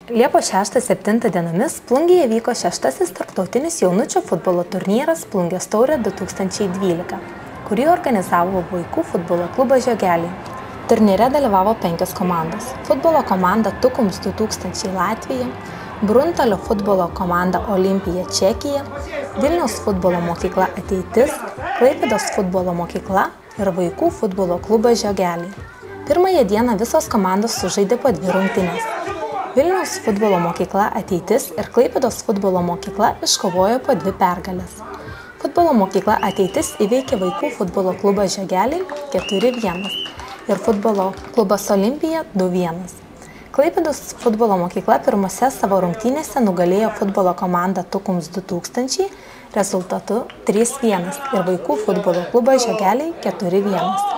Liepos 6-7 dienomis Plungėje vyko 6. tarptautinis jaunučio futbolo turnyras Plungės taurė 2012, kurį organizavo vaikų futbolo klubas Žiogeliai. Turnyre dalyvavo 5 komandos. Futbolo komanda Tukums 2000 Latvija, Bruntalio futbolo komanda Olimpija Čekija, Vilniaus futbolo mokykla Ateitis, Klaipėdos futbolo mokykla ir vaikų futbolo klubas Žiogeliai. Pirmąją dieną visos komandos sužaidė po 2 rungtynes. Vilniaus futbolo mokykla Ateitis ir Klaipėdos futbolo mokykla iškovojo po 2 pergales. Futbolo mokykla Ateitis įveikė vaikų futbolo klubą Žiogeliai 4-1 ir futbolo klubas Olimpija 2-1. Klaipėdos futbolo mokykla pirmose savo rungtynėse nugalėjo futbolo komandą Tukums 2000 rezultatu 3-1 ir vaikų futbolo klubą Žiogeliai 4-1.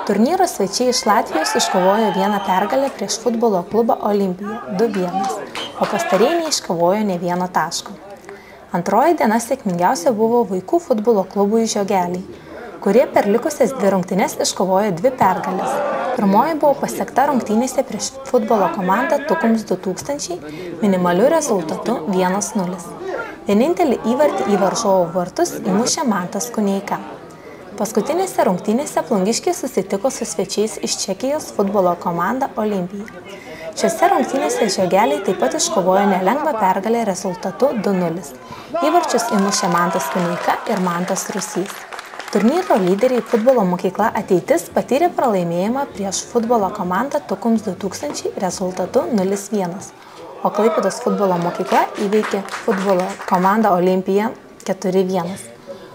Turnyro svečiai iš Latvijos iškovojo 1 pergalę prieš futbolo klubą Olimpija 2-1, o pastarieji neiškovojo nė vieno taško. Antroji diena sėkmingiausia buvo vaikų futbolo klubui Žiogeliai, kurie per likusias 2 rungtynes iškovojo 2 pergalės. Pirmoji buvo pasiekta rungtynėse prieš futbolo komandą Tukums 2000 minimaliu rezultatu 1-0. Vienintelį įvartį į varžovų vartus įmušė Mantas Kuneika. Paskutinėse rungtynėse plungiškiai susitiko su svečiais iš Čekijos futbolo komanda Olimpija. Šiose rungtynėse Žiogeliai taip pat iškovojo nelengvą pergalę rezultatu 2-0. Įvarčius įmušė Mantas Kuneika ir Mantas Rusys. Turnyro lyderiai futbolo mokykla Ateitis patyrė pralaimėjimą prieš futbolo komandą Tukums 2000 rezultatu 0-1, o Klaipėdos futbolo mokykla įveikė futbolo komandą Olimpija 4-1.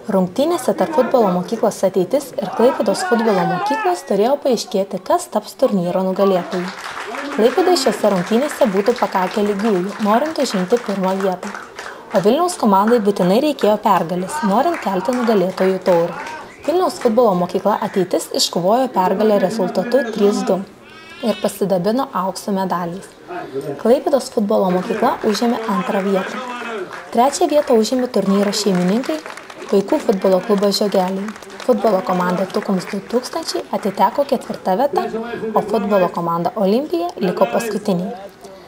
Rungtynėse tarp futbolo mokyklos Ateitis ir Klaipėdos futbolo mokyklos turėjo paaiškėti, kas taps turnyro nugalėtojų. Klaipėdai šiose rungtynėse būtų pakakę lygiųjų, norint užimti 1 vietą, o Vilniaus komandai būtinai reikėjo pergalės, norint kelti nugalėtojų taurę. Vilniaus futbolo mokykla Ateitis iškovojo pergalę rezultatu 3-2 ir pasidabino aukso medaliais. Klaipėdos futbolo mokykla užėmė 2 vietą. 3 vietą užėmė turnyro šeimininkai vaikų futbolo klubas Žiogeliai. Futbolo komanda Tukums 2000 atiteko 4 vieta, o futbolo komanda Olimpija liko paskutiniai.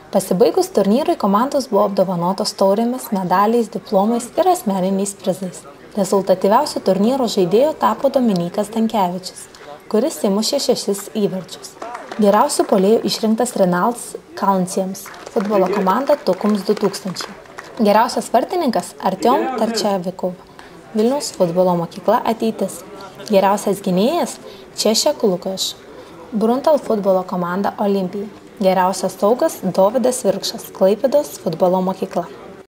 Pasibaigus turnyrui komandos buvo apdovanotos taurėmis, medaliais, diplomais ir asmeniniais prizais. Rezultatyviausiu turnyro žaidėju tapo Dominykas Stankevičius, kuris įmušė 6 įvarčius. Geriausiu puolėju išrinktas Renaldas Kalnciems, futbolo komanda Tukums 2000. Geriausias vartininkas Artiom Tarčevikov, Vilniaus futbolo mokykla Ateitis. Geriausias gynėjas Češek Lukaš, Bruntal futbolo komanda Olimpija. Geriausias saugas Dovydas Virkšas, Klaipėdos futbolo mokykla.